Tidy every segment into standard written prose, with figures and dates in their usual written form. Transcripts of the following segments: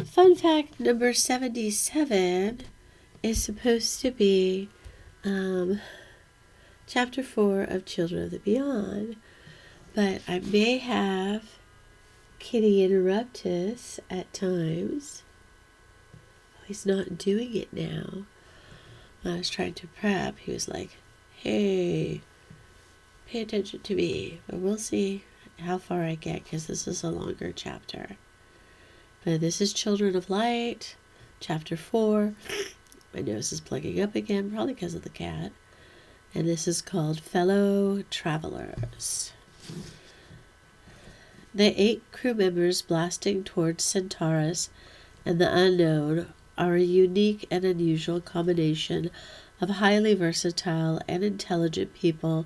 Fun fact number 77 is supposed to be chapter 4 of Children of the Beyond, but I may have Kitty interruptis at times. He's not doing it now. When I was trying to prep, he was like, hey, pay attention to me. But we'll see how far I get, because this is a longer chapter. But this is Children of Light, chapter 4. My nose is plugging up again, probably because of the cat. And this is called Fellow Travelers. The 8 crew members blasting towards Centaurus and the unknown are a unique and unusual combination of highly versatile and intelligent people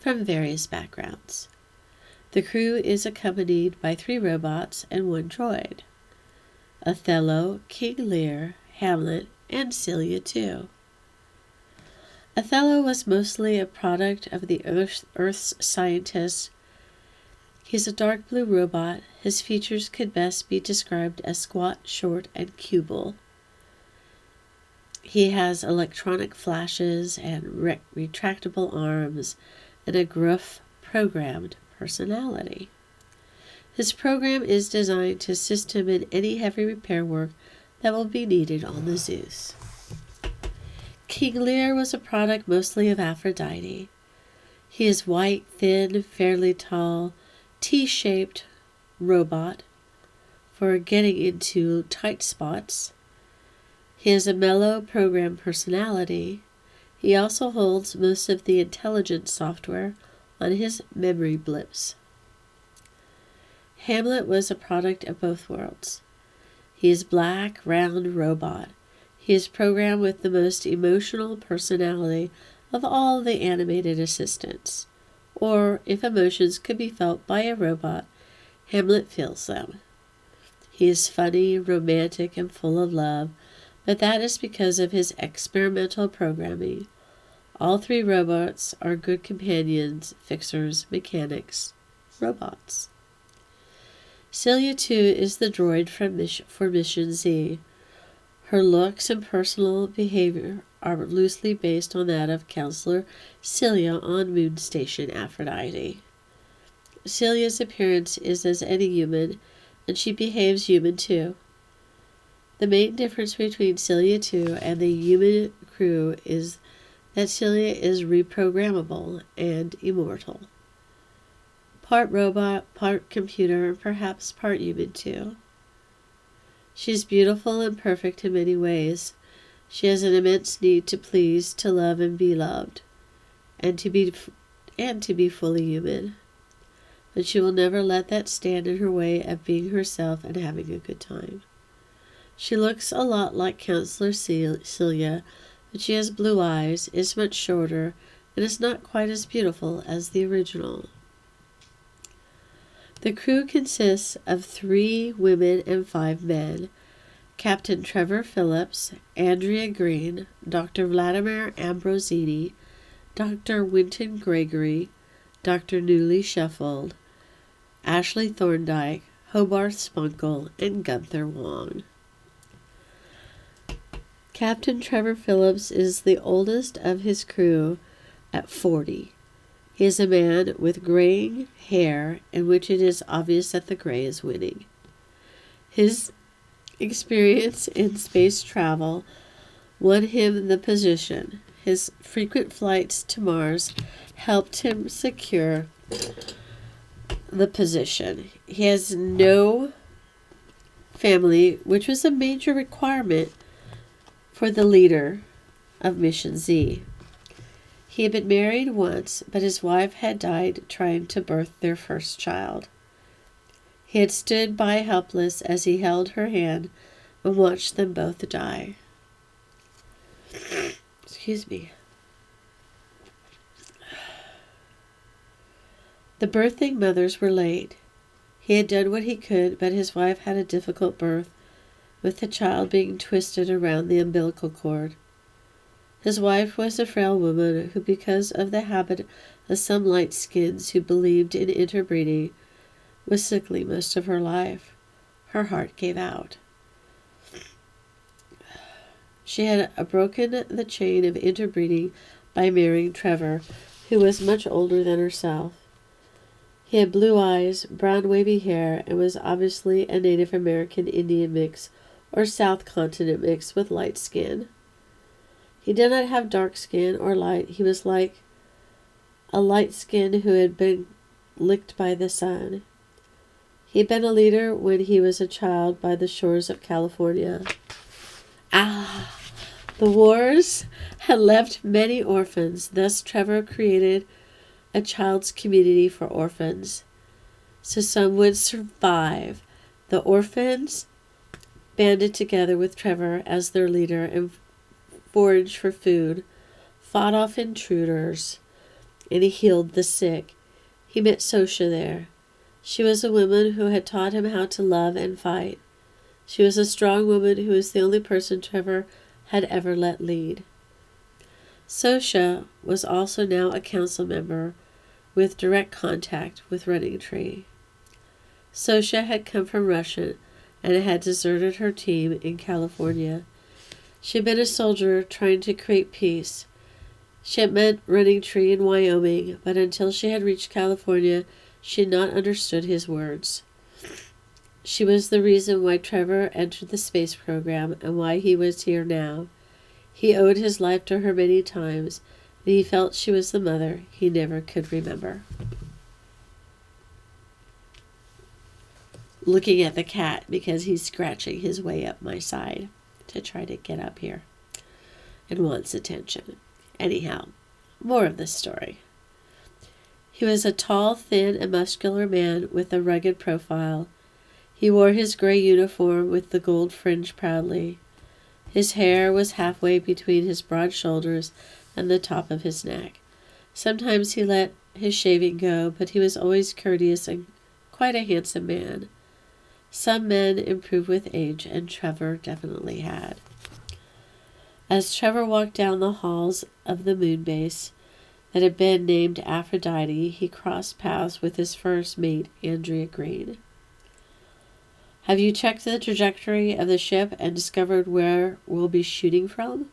from various backgrounds. The crew is accompanied by 3 robots and 1 droid: Othello, King Lear, Hamlet, and Celia too. Othello was mostly a product of the Earth's scientists. He's a dark blue robot. His features could best be described as squat, short, and cubal. He has electronic flashes and retractable arms and a gruff, programmed personality. His program is designed to assist him in any heavy repair work that will be needed on the Zeus. King Lear was a product mostly of Aphrodite. He is white, thin, fairly tall, T-shaped robot for getting into tight spots. He has a mellow program personality. He also holds most of the intelligence software on his memory blips. Hamlet was a product of both worlds. He is black, round robot. He is programmed with the most emotional personality of all the animated assistants. Or, if emotions could be felt by a robot, Hamlet feels them. He is funny, romantic, and full of love, but that is because of his experimental programming. All 3 robots are good companions, fixers, mechanics, robots. Celia, too, is the droid for Mission Z. Her looks and personal behavior are loosely based on that of Counselor Celia on Moon Station Aphrodite. Celia's appearance is as any human, and she behaves human too. The main difference between Celia 2 and the human crew is that Celia is reprogrammable and immortal. Part robot, part computer, and perhaps part human too. She's beautiful and perfect in many ways. She has an immense need to please, to love, and be loved, and to be fully human. But she will never let that stand in her way of being herself and having a good time. She looks a lot like Counselor Celia, but she has blue eyes, is much shorter, and is not quite as beautiful as the original. The crew consists of 3 women and 5 men: Captain Trevor Phillips, Andrea Green, Dr. Vladimir Ambrosini, Dr. Winton Gregory, Dr. Newly Sheffield, Ashley Thorndike, Hobart Spunkle, and Gunther Wong. Captain Trevor Phillips is the oldest of his crew at 40. He is a man with graying hair, in which it is obvious that the gray is winning. His experience in space travel won him the position. His frequent flights to Mars helped him secure the position. He has no family, which was a major requirement for the leader of Mission Z. He had been married once, but his wife had died trying to birth their first child. He had stood by helpless as he held her hand and watched them both die. Excuse me. The birthing mothers were late. He had done what he could, but his wife had a difficult birth, with the child being twisted around the umbilical cord. His wife was a frail woman who, because of the habit of some light-skins who believed in interbreeding, was sickly most of her life. Her heart gave out. She had broken the chain of interbreeding by marrying Trevor, who was much older than herself. He had blue eyes, brown wavy hair, and was obviously a Native American Indian mix or South Continent mix with light skin. He did not have dark skin or light. He was like a light skin who had been licked by the sun. He had been a leader when he was a child by the shores of California. The wars had left many orphans. Thus Trevor created a child's community for orphans, so some would survive. The orphans banded together with Trevor as their leader and foraged for food, fought off intruders, and he healed the sick. He met Sosha there. She was a woman who had taught him how to love and fight. She was a strong woman who was the only person Trevor had ever let lead. Sosha was also now a council member with direct contact with Running Tree. Sosha had come from Russia and had deserted her team in California. She had been a soldier trying to create peace. She had met Running Tree in Wyoming, but until she had reached California, she had not understood his words. She was the reason why Trevor entered the space program and why he was here now. He owed his life to her many times, and he felt she was the mother he never could remember. Looking at the cat because he's scratching his way up my side to try to get up here and wants attention. Anyhow, more of this story. He was a tall, thin, and muscular man with a rugged profile. He wore his gray uniform with the gold fringe proudly. His hair was halfway between his broad shoulders and the top of his neck. Sometimes he let his shaving go, but he was always courteous and quite a handsome man. Some men improve with age, and Trevor definitely had. As Trevor walked down the halls of the moon base that had been named Aphrodite, he crossed paths with his first mate, Andrea Green. "Have you checked the trajectory of the ship and discovered where we'll be shooting from?"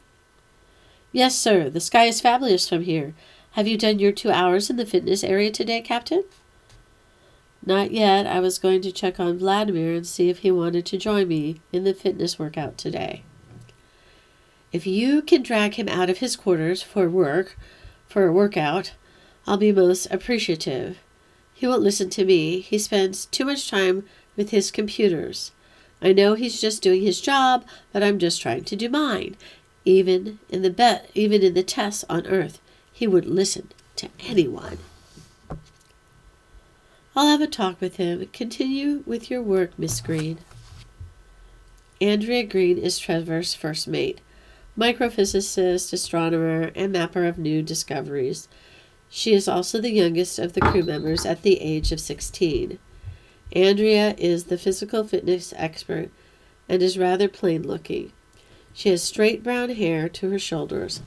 "Yes, sir. The sky is fabulous from here. Have you done your 2 hours in the fitness area today, Captain?" "Not yet. I was going to check on Vladimir and see if he wanted to join me in the fitness workout today." "If you can drag him out of his quarters for a workout, I'll be most appreciative. He won't listen to me. He spends too much time with his computers. I know he's just doing his job, but I'm just trying to do mine. Even in the tests on Earth, he wouldn't listen to anyone." "I'll have a talk with him. Continue with your work, Miss Green." Andrea Green is Trevor's first mate, microphysicist, astronomer, and mapper of new discoveries. She is also the youngest of the crew members at the age of 16. Andrea is the physical fitness expert and is rather plain-looking. She has straight brown hair to her shoulders,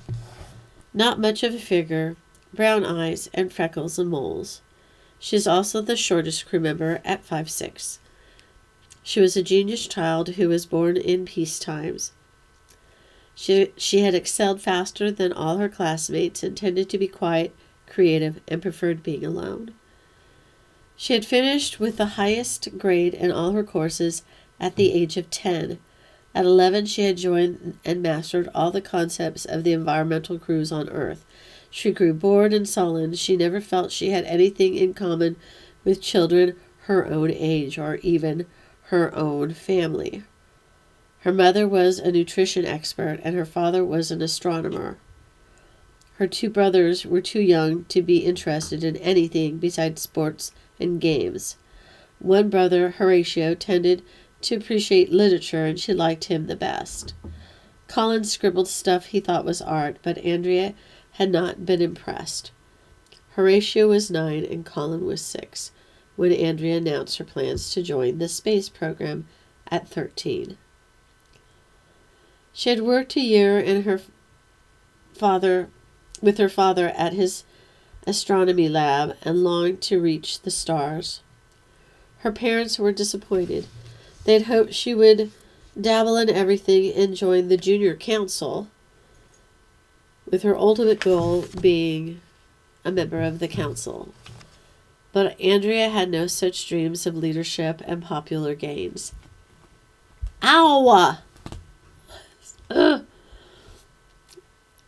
not much of a figure, brown eyes, and freckles and moles. She is also the shortest crew member at 5'6". She was a genius child who was born in peace times. She had excelled faster than all her classmates and tended to be quiet, creative, and preferred being alone. She had finished with the highest grade in all her courses at the age of 10. At 11, she had joined and mastered all the concepts of the environmental crews on Earth. She grew bored and sullen. She never felt she had anything in common with children her own age or even her own family. Her mother was a nutrition expert and her father was an astronomer. Her 2 brothers were too young to be interested in anything besides sports and games. One brother, Horatio, tended to appreciate literature and she liked him the best. Colin scribbled stuff he thought was art, but Andrea had not been impressed. Horatio was 9 and Colin was 6 when Andrea announced her plans to join the space program at 13. She had worked a year with her father at his astronomy lab and longed to reach the stars. Her parents were disappointed. They had hoped she would dabble in everything and join the junior council, with her ultimate goal being a member of the council. But Andrea had no such dreams of leadership and popular gains. Ow!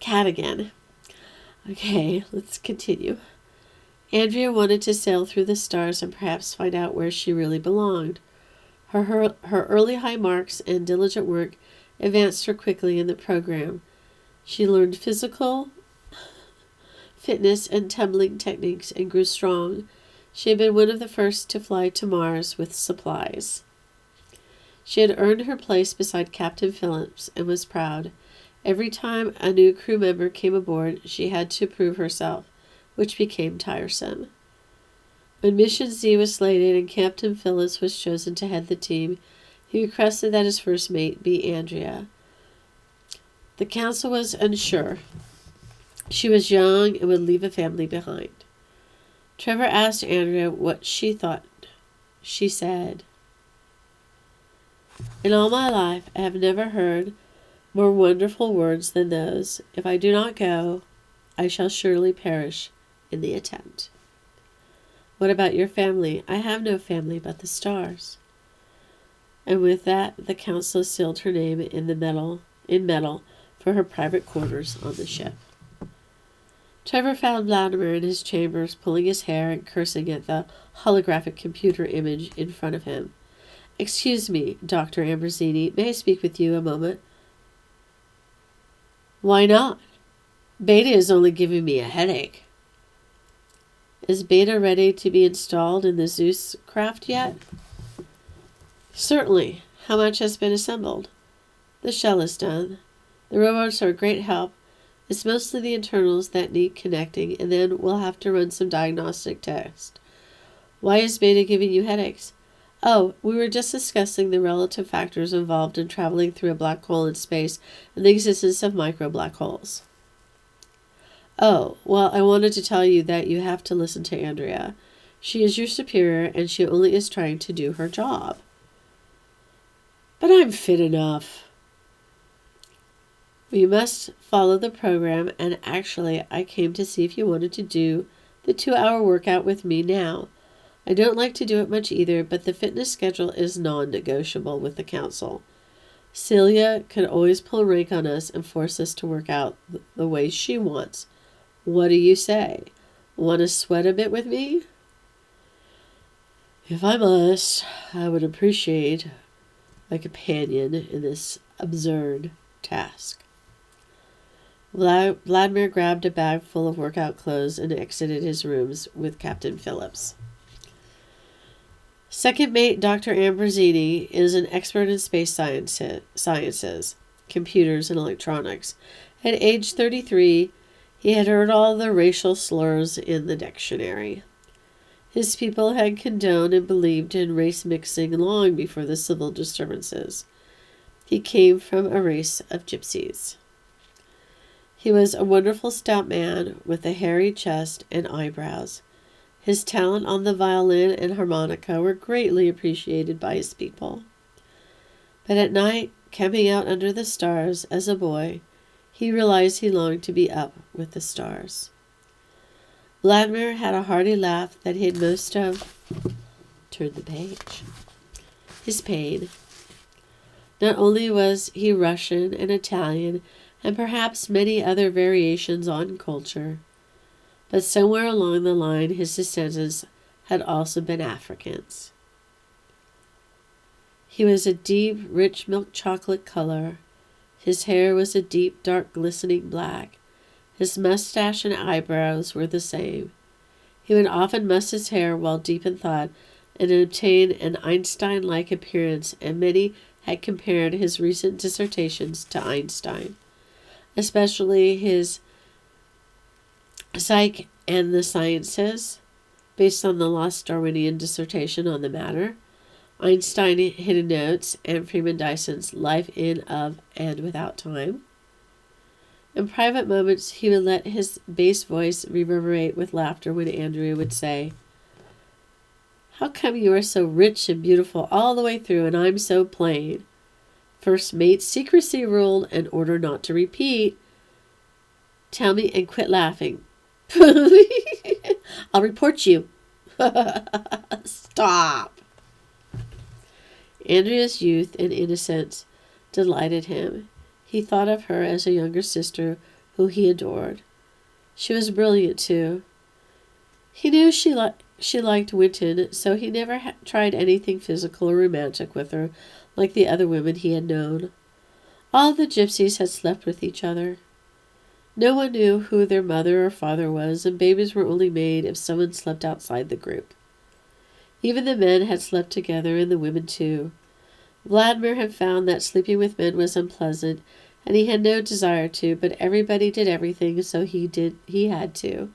Cat again. Okay, let's continue. Andrea wanted to sail through the stars and perhaps find out where she really belonged. Her early high marks and diligent work advanced her quickly in the program. She learned physical fitness and tumbling techniques and grew strong. She had been one of the first to fly to Mars with supplies. She had earned her place beside Captain Phillips and was proud. Every time a new crew member came aboard, she had to prove herself, which became tiresome. When Mission Z was slated and Captain Phillips was chosen to head the team, he requested that his first mate be Andrea. The council was unsure. She was young and would leave a family behind. Trevor asked Andrea what she thought. She said, "In all my life, I have never heard more wonderful words than those. If I do not go, I shall surely perish in the attempt." "What about your family?" "I have no family but the stars." And with that, the council sealed her name in metal for her private quarters on the ship. Trevor found Vladimir in his chambers, pulling his hair and cursing at the holographic computer image in front of him. "Excuse me, Dr. Ambrosini, may I speak with you a moment?" "Why not? Beta is only giving me a headache." "Is Beta ready to be installed in the Zeus craft yet?" "Certainly. How much has been assembled?" "The shell is done. The robots are a great help. It's mostly the internals that need connecting, and then we'll have to run some diagnostic tests." "Why is Beta giving you headaches?" "Oh, we were just discussing the relative factors involved in traveling through a black hole in space and the existence of micro black holes." "Oh, well, I wanted to tell you that you have to listen to Andrea. She is your superior, and she only is trying to do her job." "But I'm fit enough." "We must follow the program, and actually, I came to see if you wanted to do the 2-hour workout with me now. I don't like to do it much either, but the fitness schedule is non-negotiable with the council. Celia could always pull rank on us and force us to work out the way she wants. What do you say? Want to sweat a bit with me?" "If I must, I would appreciate a companion in this absurd task." Vladimir grabbed a bag full of workout clothes and exited his rooms with Captain Phillips. Second mate Dr. Ambrosini is an expert in space sciences, computers, and electronics. At age 33, he had heard all the racial slurs in the dictionary. His people had condoned and believed in race mixing long before the civil disturbances. He came from a race of gypsies. He was a wonderful stout man with a hairy chest and eyebrows. His talent on the violin and harmonica were greatly appreciated by his people. But at night, camping out under the stars as a boy, he realized he longed to be up with the stars. Vladimir had a hearty laugh that hid most of his pain. Not only was he Russian and Italian, and perhaps many other variations on culture, but somewhere along the line his descendants had also been Africans. He was a deep, rich milk chocolate color. His hair was a deep, dark, glistening black. His mustache and eyebrows were the same. He would often muss his hair while deep in thought and obtain an Einstein-like appearance, and many had compared his recent dissertations to Einstein, especially his Psych and the Sciences, based on the lost Darwinian dissertation on the matter, Einstein Hidden Notes, and Freeman Dyson's Life in, of, and Without Time. In private moments, he would let his bass voice reverberate with laughter when Andrea would say, "How come you are so rich and beautiful all the way through, and I'm so plain?" First mate secrecy rule and order not to repeat. Tell me and quit laughing. I'll report you. Stop. Andrea's youth and innocence delighted him. He thought of her as a younger sister who he adored. She was brilliant, too. He knew she liked Winton, so he never tried anything physical or romantic with her like the other women he had known. All the gypsies had slept with each other. No one knew who their mother or father was, and babies were only made if someone slept outside the group. Even the men had slept together, and the women too. Vladimir had found that sleeping with men was unpleasant, and he had no desire to, but everybody did everything, so he had to.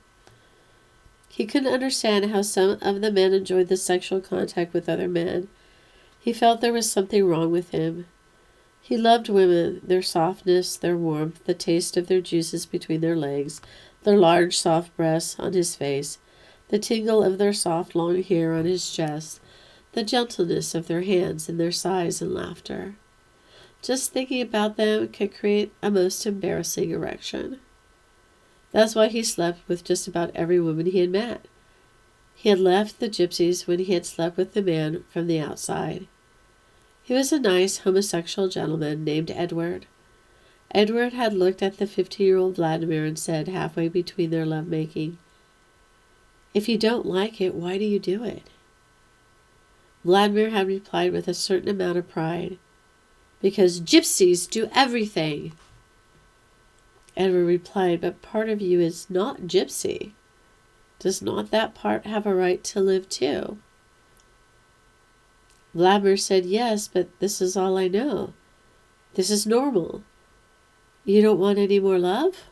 He couldn't understand how some of the men enjoyed the sexual contact with other men. He felt there was something wrong with him. He loved women, their softness, their warmth, the taste of their juices between their legs, their large, soft breasts on his face, the tingle of their soft, long hair on his chest, the gentleness of their hands and their sighs and laughter. Just thinking about them could create a most embarrassing erection. That's why he slept with just about every woman he had met. He had left the gypsies when he had slept with the man from the outside. He was a nice homosexual gentleman named Edward. Edward had looked at the 15-year-old Vladimir and said, halfway between their lovemaking, "If you don't like it, why do you do it?" Vladimir had replied with a certain amount of pride, "Because gypsies do everything." Edward replied, "But part of you is not gypsy. Does not that part have a right to live too?" Vladimir said, "Yes, but this is all I know. This is normal. You don't want any more love?"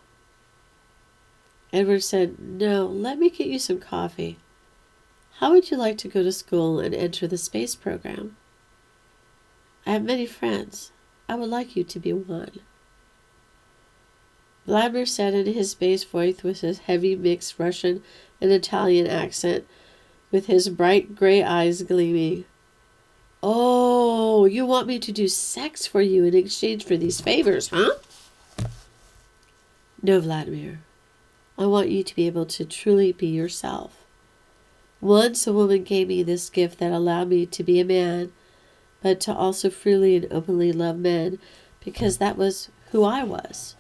Edward said, "No, let me get you some coffee. How would you like to go to school and enter the space program? I have many friends. I would like you to be one." Vladimir said in his bass voice with his heavy mixed Russian and Italian accent, with his bright gray eyes gleaming, "Oh, you want me to do sex for you in exchange for these favors, huh?" "No, Vladimir. I want you to be able to truly be yourself. Once a woman gave me this gift that allowed me to be a man, but to also freely and openly love men, because that was who I was.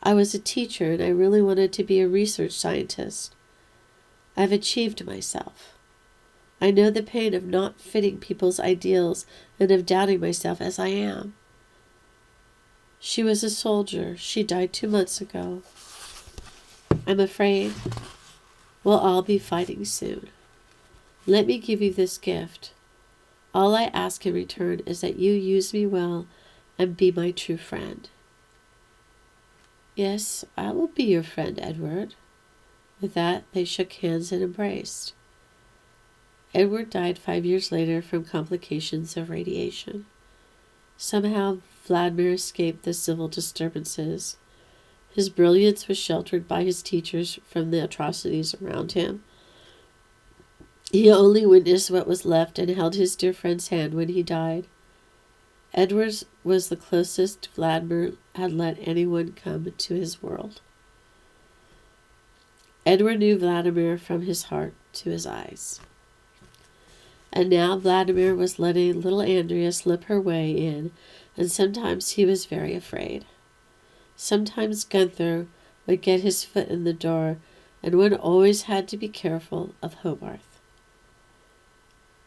I was a teacher, and I really wanted to be a research scientist. I've achieved myself. I know the pain of not fitting people's ideals and of doubting myself as I am. She was a soldier. She died 2 months ago. I'm afraid we'll all be fighting soon. Let me give you this gift. All I ask in return is that you use me well and be my true friend." "Yes, I will be your friend, Edward." With that, they shook hands and embraced. Edward died 5 years later from complications of radiation. Somehow, Vladimir escaped the civil disturbances. His brilliance was sheltered by his teachers from the atrocities around him. He only witnessed what was left and held his dear friend's hand when he died. Edward was the closest Vladimir had let anyone come to his world. Edward knew Vladimir from his heart to his eyes. And now Vladimir was letting little Andrea slip her way in, and sometimes he was very afraid. Sometimes Gunther would get his foot in the door, and one always had to be careful of Hobarth.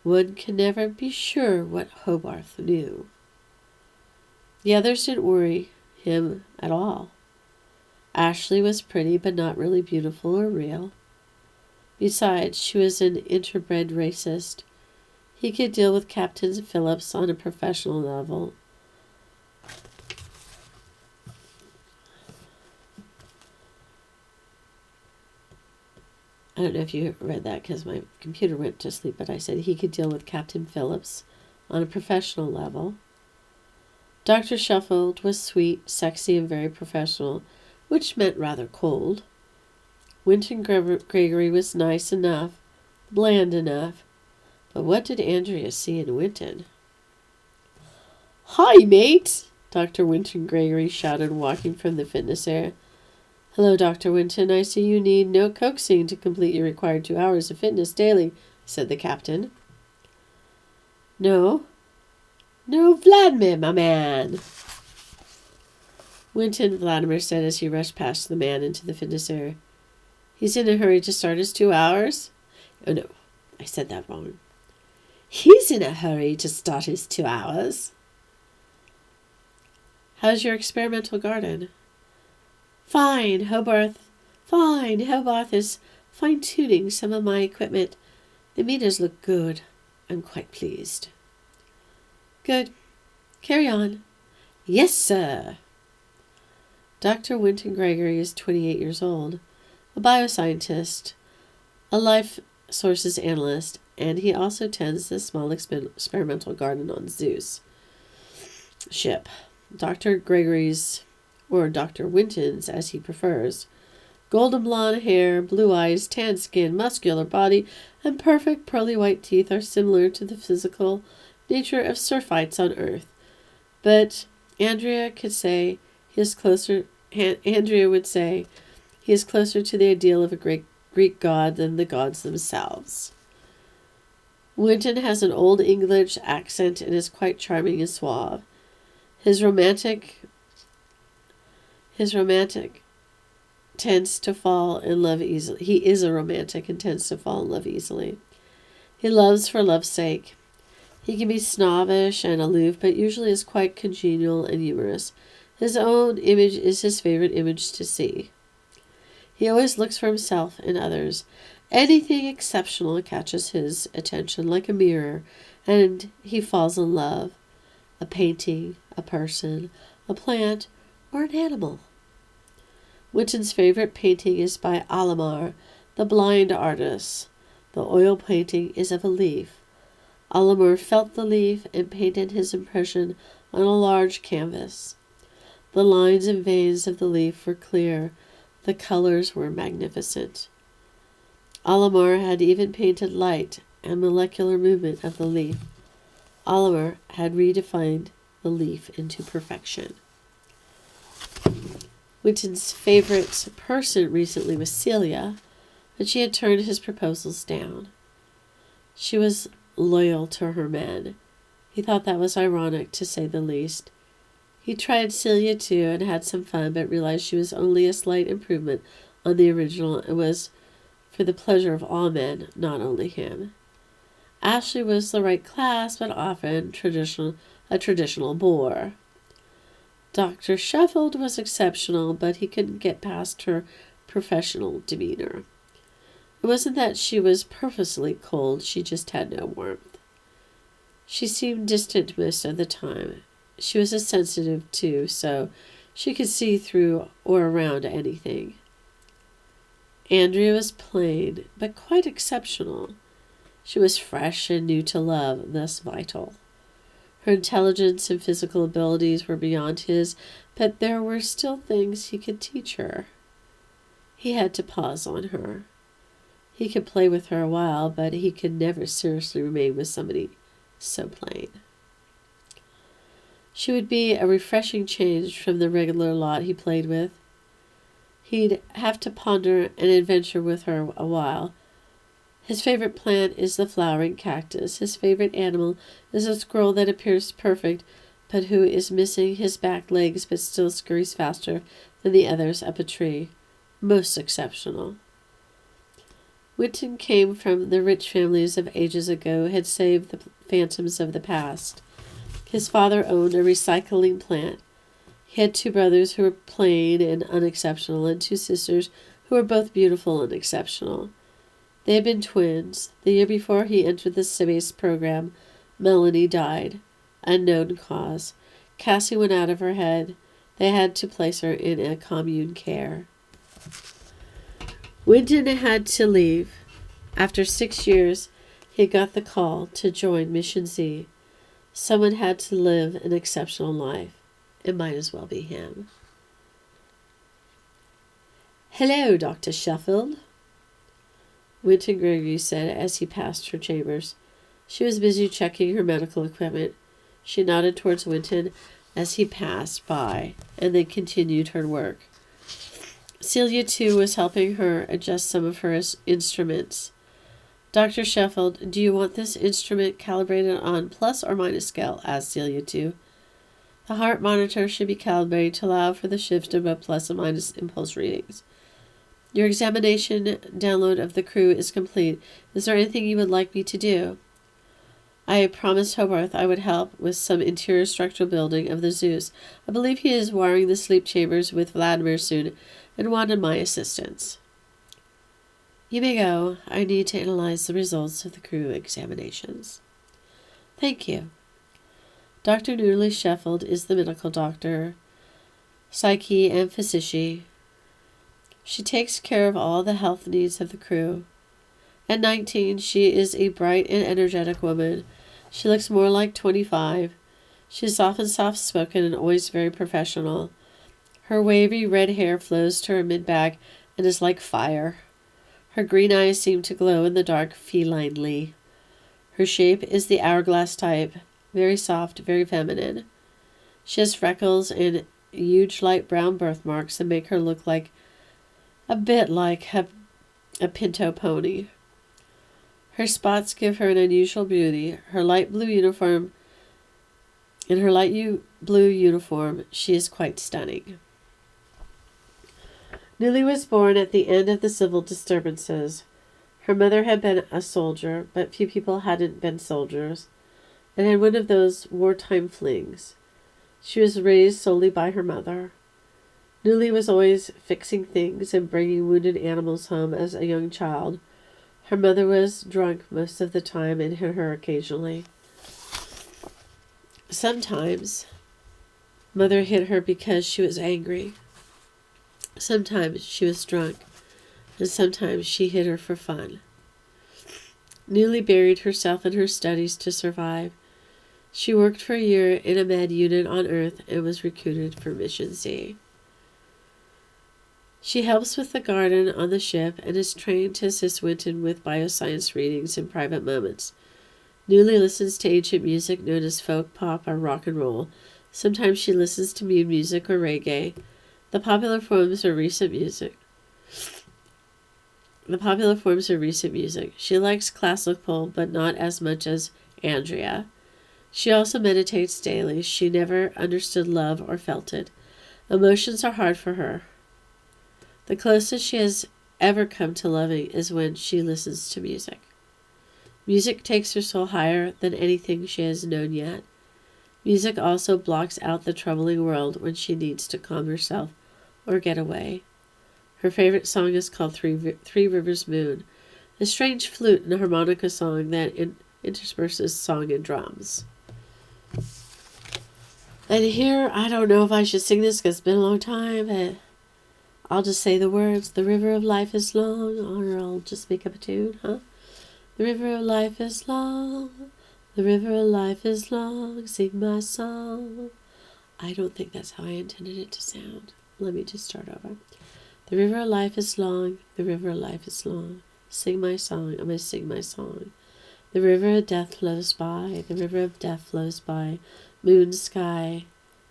One can never be sure what Hobarth knew. The others didn't worry him at all. Ashley was pretty, but not really beautiful or real. Besides, she was an interbred racist. He could deal with Captain Phillips on a professional level. I don't know if you read that because my computer went to sleep, but I said he could deal with Captain Phillips on a professional level. Dr. Sheffield was sweet, sexy, and very professional, which meant rather cold. Winton Gregory was nice enough, bland enough, but what did Andrea see in Winton? "Hi, mate!" Dr. Winton Gregory shouted, walking from the fitness area. "Hello, Dr. Winton. I see you need no coaxing to complete your required 2 hours of fitness daily," said the captain. No, Vladimir, my man," Winton Vladimir said as he rushed past the man into the fitness area. "He's in a hurry to start his 2 hours? Oh, no, I said that wrong. He's in a hurry to start his 2 hours. How's your experimental garden?" Fine. Hobart is fine-tuning some of my equipment. The meters look good. I'm quite pleased." "Good. Carry on." "Yes, sir." Dr. Winton Gregory is 28 years old, a bioscientist, a life sources analyst, and he also tends the small experimental garden on Zeus ship. Dr. Gregory's, or Dr. Winton's as he prefers, golden blonde hair, blue eyes, tan skin, muscular body, and perfect pearly white teeth are similar to the physical nature of surfites on Earth. But Andrea would say he is closer to the ideal of a great Greek god than the gods themselves. Winton has an old English accent and is quite charming and suave. His romantic tends to fall in love easily. He is a romantic and tends to fall in love easily. He loves for love's sake. He can be snobbish and aloof, but usually is quite congenial and humorous. His own image is his favorite image to see. He always looks for himself and others. Anything exceptional catches his attention like a mirror, and he falls in love. A painting, a person, a plant, or an animal. Winton's favorite painting is by Alamar, the blind artist. The oil painting is of a leaf. Alamar felt the leaf and painted his impression on a large canvas. The lines and veins of the leaf were clear. The colors were magnificent. Alamar had even painted light and molecular movement of the leaf. Alamar had redefined the leaf into perfection. Winton's favorite person recently was Celia, but she had turned his proposals down. She was loyal to her men. He thought that was ironic, to say the least. He tried Celia too and had some fun, but realized she was only a slight improvement on the original and was for the pleasure of all men, not only him. Ashley was the right class, but often a traditional bore. Dr. Sheffield was exceptional, but he couldn't get past her professional demeanor. It wasn't that she was purposely cold, she just had no warmth. She seemed distant most of the time. She was a sensitive, too, so she could see through or around anything. Andrea was plain, but quite exceptional. She was fresh and new to love, thus vital. Her intelligence and physical abilities were beyond his, but there were still things he could teach her. He had to pause on her. He could play with her a while, but he could never seriously remain with somebody so plain. She would be a refreshing change from the regular lot he played with. He'd have to ponder and adventure with her a while. His favorite plant is the flowering cactus. His favorite animal is a squirrel that appears perfect, but who is missing his back legs but still scurries faster than the others up a tree. Most exceptional. Winton came from the rich families of ages ago, had saved the phantoms of the past. His father owned a recycling plant. He had 2 brothers who were plain and unexceptional, and 2 sisters who were both beautiful and exceptional. They had been twins. The year before he entered the space program, Melanie died. Unknown cause. Cassie went out of her head. They had to place her in a commune care. Winton had to leave. After 6 years, he got the call to join Mission Z. Someone had to live an exceptional life. It might as well be him. "Hello, Dr. Sheffield," Winton Gregory said as he passed her chambers. She was busy checking her medical equipment. She nodded towards Winton as he passed by, and then continued her work. Celia, too, was helping her adjust some of her instruments. Dr. Sheffield, do you want this instrument calibrated on plus or minus scale? Asked Celia, too. The heart monitor should be calibrated to allow for the shift of both plus and minus impulse readings. Your examination download of the crew is complete. Is there anything you would like me to do? I promised Hobarth I would help with some interior structural building of the Zeus. I believe he is wiring the sleep chambers with Vladimir soon, and wanted my assistance. You may go. I need to analyze the results of the crew examinations. Thank you. Dr. Newley Sheffield is the medical doctor, psyche and physician. She takes care of all the health needs of the crew. At 19, she is a bright and energetic woman. She looks more like 25. She is often soft-spoken and always very professional. Her wavy red hair flows to her mid-back and is like fire. Her green eyes seem to glow in the dark felinely. Her shape is the hourglass type, very soft, very feminine. She has freckles and huge light brown birthmarks that make her look like a bit like a pinto pony. Her spots give her an unusual beauty. Her light blue uniform, she is quite stunning. Newly was born at the end of the civil disturbances. Her mother had been a soldier, but few people hadn't been soldiers, and had one of those wartime flings. She was raised solely by her mother. Newly was always fixing things and bringing wounded animals home as a young child. Her mother was drunk most of the time and hit her occasionally. Sometimes Mother hit her because she was angry. Sometimes she was drunk, and sometimes she hit her for fun. Newly buried herself in her studies to survive. She worked for a year in a med unit on Earth and was recruited for Mission Z. She helps with the garden on the ship and is trained to assist Winton with bioscience readings in private moments. Newly listens to ancient music known as folk, pop, or rock and roll. Sometimes she listens to mood music or reggae. The popular forms are recent music. She likes classical, but not as much as Andrea. She also meditates daily. She never understood love or felt it. Emotions are hard for her. The closest she has ever come to loving is when she listens to music. Music takes her soul higher than anything she has known yet. Music also blocks out the troubling world when she needs to calm herself or get away. Her favorite song is called Three Rivers Moon, a strange flute and harmonica song that intersperses song and drums. And here, I don't know if I should sing this because it's been a long time, but I'll just say the words. The river of life is long, or I'll just make up a tune, huh? The river of life is long, the river of life is long, sing my song. I don't think that's how I intended it to sound. Let me just start over. The river of life is long, the river of life is long. Sing my song, I'm going to sing my song. The river of death flows by, the river of death flows by. Moon sky,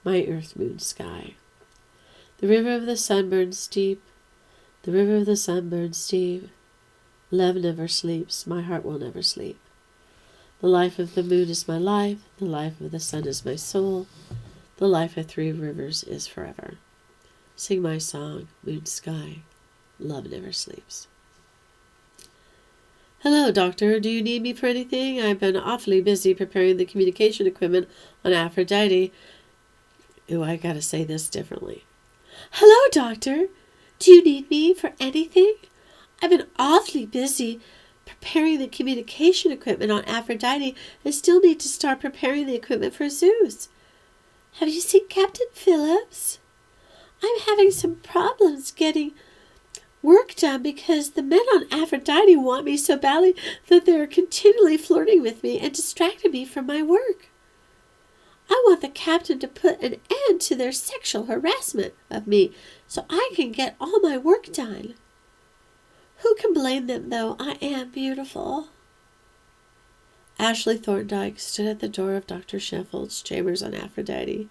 my earth moon sky. The river of the sun burns deep, the river of the sun burns deep. Love never sleeps, my heart will never sleep. The life of the moon is my life, the life of the sun is my soul. The life of three rivers is forever. Sing my song, moon sky, love never sleeps. Hello, Doctor. Do you need me for anything? I've been awfully busy preparing the communication equipment on Aphrodite. Ooh, I gotta say this differently. Hello, Doctor. Do you need me for anything? I've been awfully busy preparing the communication equipment on Aphrodite and still need to start preparing the equipment for Zeus. Have you seen Captain Phillips? I'm having some problems getting work done because the men on Aphrodite want me so badly that they're continually flirting with me and distracting me from my work. I want the captain to put an end to their sexual harassment of me so I can get all my work done. Who can blame them, though? I am beautiful. Ashley Thorndyke stood at the door of Dr. Sheffield's chambers on Aphrodite,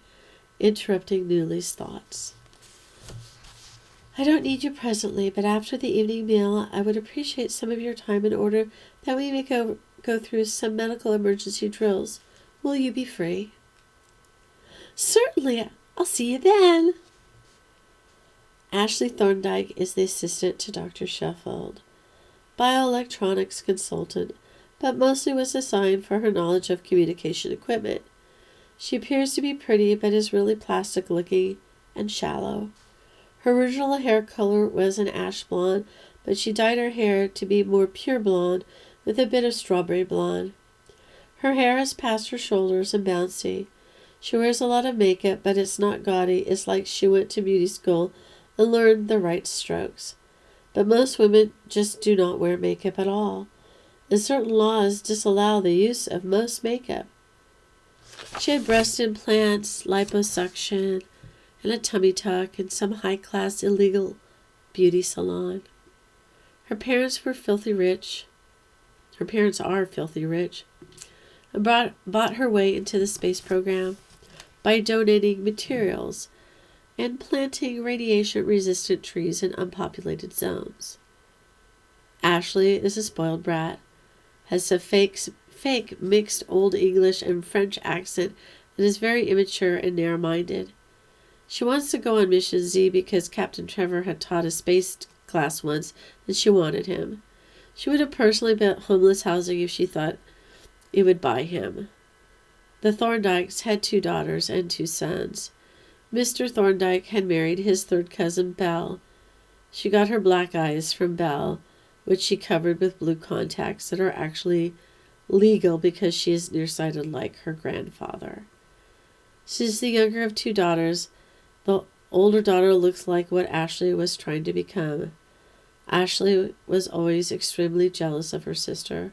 interrupting Newly's thoughts. I don't need you presently, but after the evening meal I would appreciate some of your time in order that we may go through some medical emergency drills. Will you be free? Certainly. I'll see you then. Ashley Thorndyke is the assistant to Dr. Sheffield, bioelectronics consultant, but mostly was assigned for her knowledge of communication equipment. She appears to be pretty, but is really plastic-looking and shallow. Her original hair color was an ash blonde, but she dyed her hair to be more pure blonde with a bit of strawberry blonde. Her hair is past her shoulders and bouncy. She wears a lot of makeup, but it's not gaudy. It's like she went to beauty school and learned the right strokes. But most women just do not wear makeup at all, and certain laws disallow the use of most makeup. She had breast implants, liposuction, and a tummy tuck in some high-class illegal beauty salon. Her parents were filthy rich. Her parents are filthy rich, and bought her way into the space program by donating materials and planting radiation-resistant trees in unpopulated zones. Ashley is a spoiled brat, has a fake mixed Old English and French accent, and is very immature and narrow-minded. She wants to go on Mission Z because Captain Trevor had taught a space class once, and she wanted him. She would have personally built homeless housing if she thought it would buy him. The Thorndykes had 2 daughters and 2 sons. Mr. Thorndyke had married his third cousin, Belle. She got her black eyes from Belle, which she covered with blue contacts that are actually legal because she is nearsighted like her grandfather. She's the younger of 2 daughters. The older daughter looks like what Ashley was trying to become. Ashley was always extremely jealous of her sister.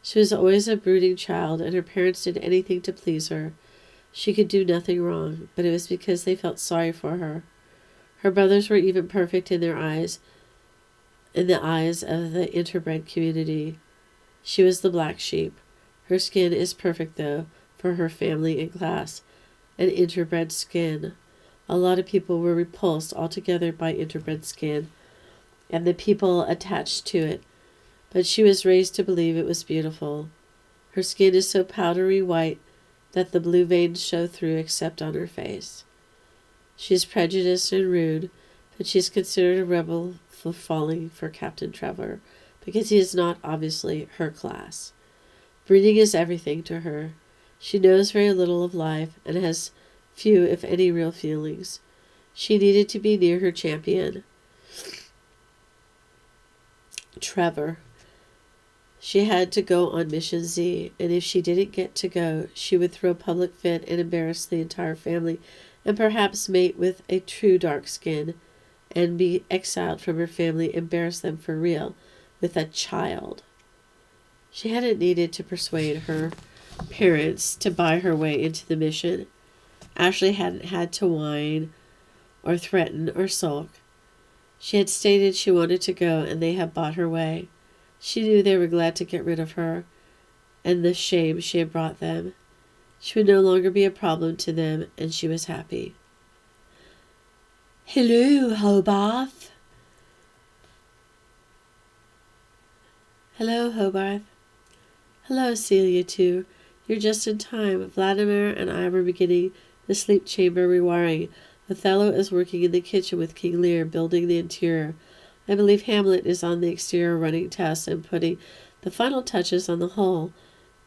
She was always a brooding child, and her parents did anything to please her. She could do nothing wrong, but it was because they felt sorry for her. Her brothers were even perfect in their eyes, in the eyes of the interbred community. She was the black sheep. Her skin is perfect, though, for her family and class. An interbred skin. A lot of people were repulsed altogether by interbred skin, and the people attached to it, but she was raised to believe it was beautiful. Her skin is so powdery white that the blue veins show through except on her face. She is prejudiced and rude, but she is considered a rebel for falling for Captain Trevor, because he is not obviously her class. Breeding is everything to her. She knows very little of life, and has few, if any, real feelings. She needed to be near her champion, Trevor. She had to go on Mission Z, and if she didn't get to go, she would throw a public fit and embarrass the entire family, and perhaps mate with a true dark skin, and be exiled from her family, embarrass them for real, with a child. She hadn't needed to persuade her parents to buy her way into the mission. Ashley hadn't had to whine or threaten or sulk. She had stated she wanted to go, and they had bought her way. She knew they were glad to get rid of her and the shame she had brought them. She would no longer be a problem to them, and she was happy. Hello, Hobarth. Hello, Hobarth. Hello, Celia, too. You're just in time. Vladimir and I were beginning the sleep chamber rewiring. Othello is working in the kitchen with King Lear, building the interior. I believe Hamlet is on the exterior running tests and putting the final touches on the hull.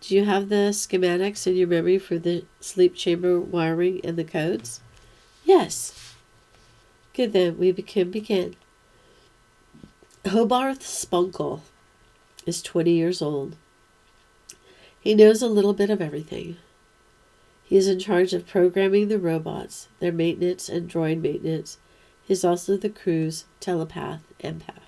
Do you have the schematics in your memory for the sleep chamber wiring and the codes? Yes. Good then, we can begin. Hobarth Spunkle is 20 years old. He knows a little bit of everything. He is in charge of programming the robots, their maintenance and droid maintenance. He is also the crew's telepath empath.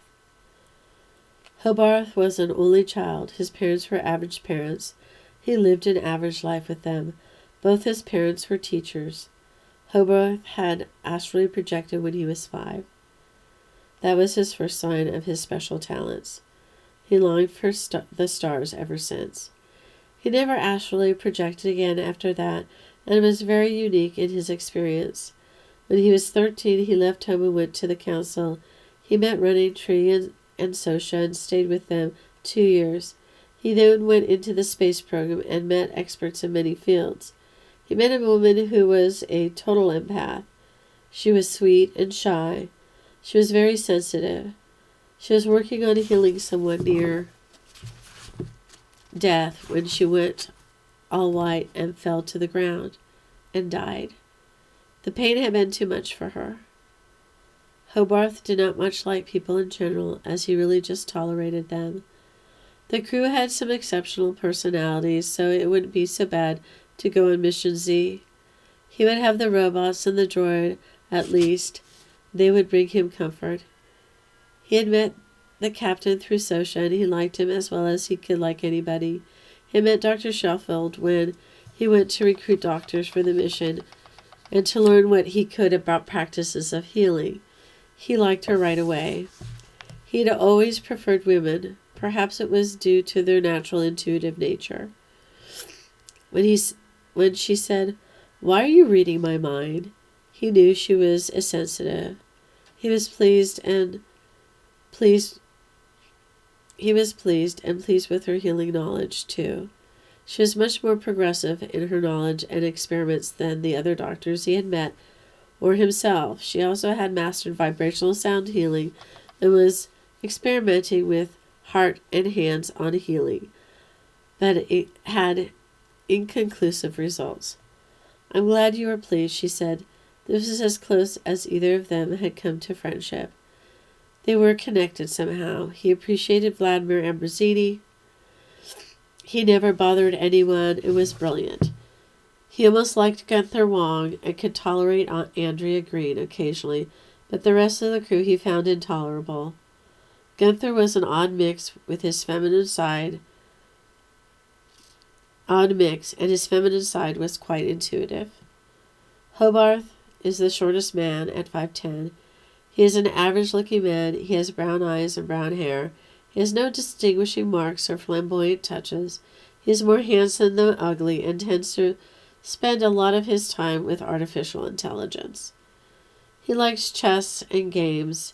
Hobarth was an only child. His parents were average parents. He lived an average life with them. Both his parents were teachers. Hobarth had astrally projected when he was 5. That was his first sign of his special talents. He longed for the stars ever since. He never astrally projected again after that, and it was very unique in his experience. When he was 13, he left home and went to the council. He met Running Tree and Sosha and stayed with them 2 years. He then went into the space program and met experts in many fields. He met a woman who was a total empath. She was sweet and shy. She was very sensitive. She was working on healing someone near death when she went all white and fell to the ground and died. The pain had been too much for her. Hobarth did not much like people in general, as he really just tolerated them. The crew had some exceptional personalities, so it wouldn't be so bad to go on Mission Z. He would have the robots and the droid, at least. They would bring him comfort. He had met the captain through Sosha, and he liked him as well as he could like anybody. He met Dr. Sheffield when he went to recruit doctors for the mission and to learn what he could about practices of healing. He liked her right away. He'd always preferred women. Perhaps it was due to their natural intuitive nature. When she said, "Why are you reading my mind?" he knew she was sensitive. He was pleased with her healing knowledge, too. She was much more progressive in her knowledge and experiments than the other doctors he had met, or himself. She also had mastered vibrational sound healing and was experimenting with heart and hands-on healing, but it had inconclusive results. "I'm glad you are pleased," she said. This was as close as either of them had come to friendship. They were connected somehow. He appreciated Vladimir Ambrosini. He never bothered anyone. It was brilliant. He almost liked Gunther Wong and could tolerate Aunt Andrea Green occasionally, but the rest of the crew he found intolerable. Gunther was an odd mix, and his feminine side was quite intuitive. Hobarth is the shortest man at 5'10". He is an average-looking man. He has brown eyes and brown hair. He has no distinguishing marks or flamboyant touches. He is more handsome than ugly and tends to spend a lot of his time with artificial intelligence. He likes chess and games.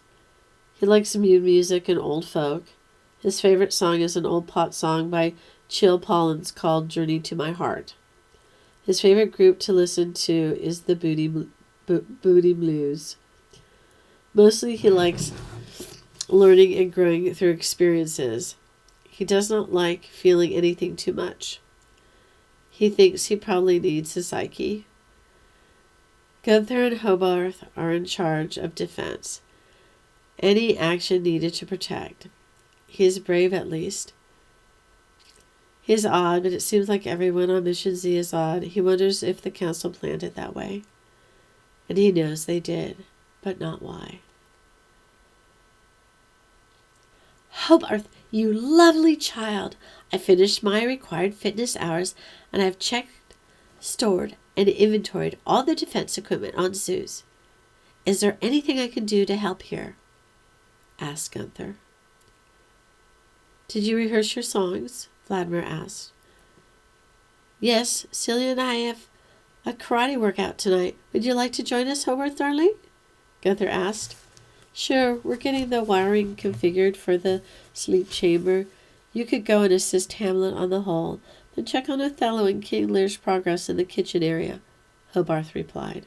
He likes music and old folk. His favorite song is an old pop song by Chill Pollins called Journey to My Heart. His favorite group to listen to is the Booty Blues. Mostly he likes learning and growing through experiences. He does not like feeling anything too much. He thinks he probably needs a psyche. Gunther and Hobarth are in charge of defense. Any action needed to protect. He is brave at least. He is odd, but it seems like everyone on Mission Z is odd. He wonders if the council planned it that way. And he knows they did, but not why. "Hobarth, you lovely child. I finished my required fitness hours, and I have checked, stored, and inventoried all the defense equipment on Zeus. Is there anything I can do to help here?" asked Gunther. "Did you rehearse your songs?" Vladimir asked. "Yes, Celia and I have a karate workout tonight. Would you like to join us, Hobarth, darling?" Gunther asked. "Sure, we're getting the wiring configured for the sleep chamber. You could go and assist Hamlet on the hull, then check on Othello and King Lear's progress in the kitchen area," Hobarth replied.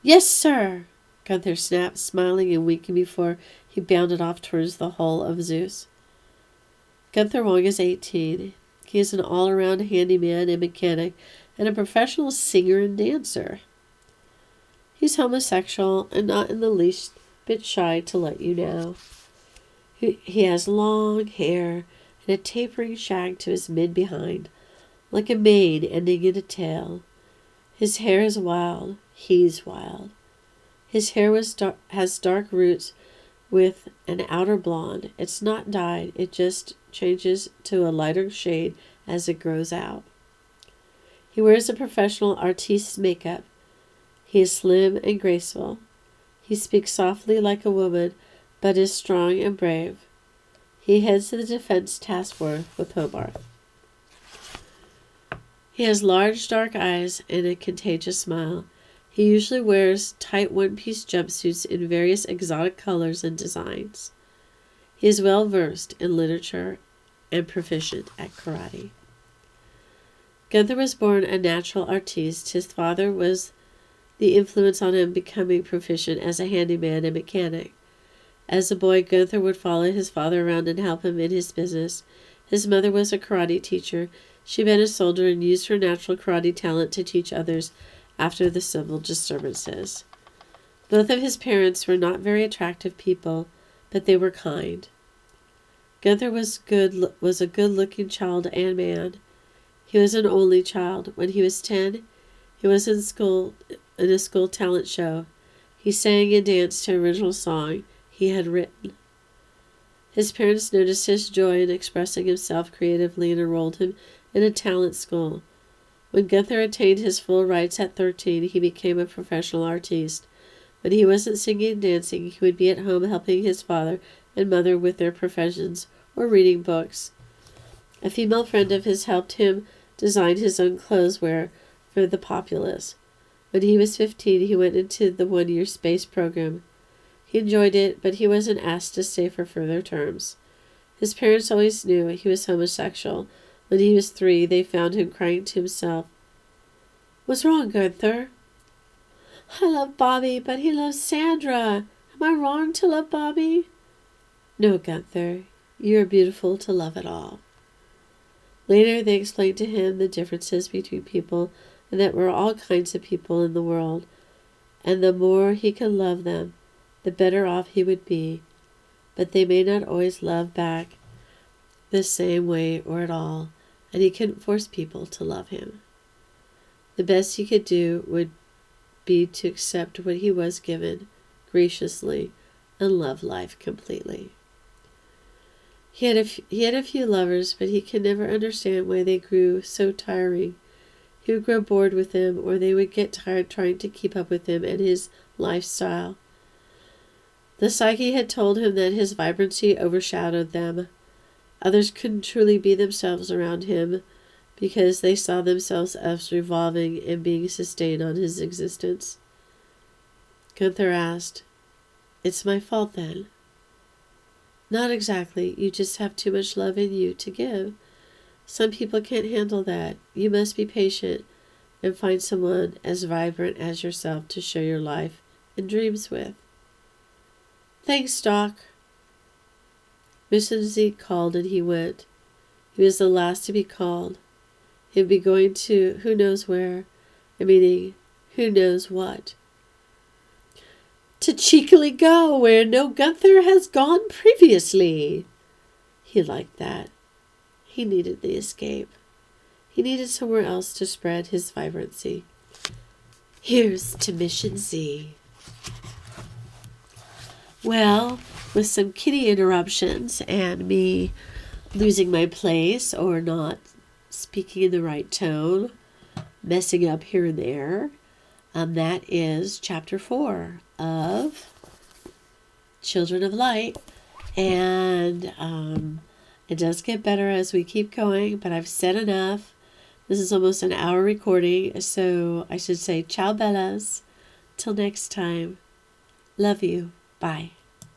"Yes, sir," Gunther snapped, smiling and winking before he bounded off towards the hull of Zeus. Gunther Wong is 18. He is an all-around handyman and mechanic and a professional singer and dancer. He's homosexual and not in the least bit shy to let you know. He has long hair and a tapering shag to his mid-behind, like a mane ending in a tail. His hair is wild. He's wild. His hair has dark roots with an outer blonde. It's not dyed. It just changes to a lighter shade as it grows out. He wears a professional artiste's makeup. He is slim and graceful. He speaks softly like a woman, but is strong and brave. He heads the defense task force with Hobarth. He has large dark eyes and a contagious smile. He usually wears tight one-piece jumpsuits in various exotic colors and designs. He is well versed in literature and proficient at karate. Gunther was born a natural artiste. His father was the influence on him becoming proficient as a handyman and mechanic. As a boy, Gunther would follow his father around and help him in his business. His mother was a karate teacher. She'd been a soldier and used her natural karate talent to teach others after the civil disturbances. Both of his parents were not very attractive people, but they were kind. Gunther was a good-looking child and man. He was an only child. When he was 10, he was in a school talent show. He sang and danced to an original song he had written. His parents noticed his joy in expressing himself creatively and enrolled him in a talent school. When Gunther attained his full rights at 13, he became a professional artiste. When he wasn't singing and dancing, he would be at home helping his father and mother with their professions or reading books. A female friend of his helped him design his own clothes wear for the populace. When he was 15, he went into the one-year space program. He enjoyed it, but he wasn't asked to stay for further terms. His parents always knew he was homosexual. When he was 3, they found him crying to himself. "What's wrong, Gunther?" "I love Bobby, but he loves Sandra. Am I wrong to love Bobby?" "No, Gunther. You are beautiful to love at all." Later, they explained to him the differences between people and that there were all kinds of people in the world, and the more he could love them, the better off he would be. But they may not always love back the same way or at all, and he couldn't force people to love him. The best he could do would be to accept what he was given graciously and love life completely. He had a few lovers, but he could never understand why they grew so tiring. He would grow bored with them, or they would get tired trying to keep up with him and his lifestyle. The psyche had told him that his vibrancy overshadowed them. Others couldn't truly be themselves around him because they saw themselves as revolving and being sustained on his existence. Gunther asked, "It's my fault then?" "Not exactly. You just have too much love in you to give. Some people can't handle that. You must be patient and find someone as vibrant as yourself to share your life and dreams with." "Thanks, Doc." Mr. Zeke called and he went. He was the last to be called. He'd be going to who knows where, meaning who knows what. "To cheekily go where no Gunther has gone previously." He liked that. He needed the escape. He needed somewhere else to spread his vibrancy. Here's to Mission Z. Well, with some kitty interruptions and me losing my place or not speaking in the right tone, messing up here and there, that is Chapter 4 of Children of Light. And it does get better as we keep going, but I've said enough. This is almost an hour recording, so I should say ciao bellas. Till next time. Love you. Bye.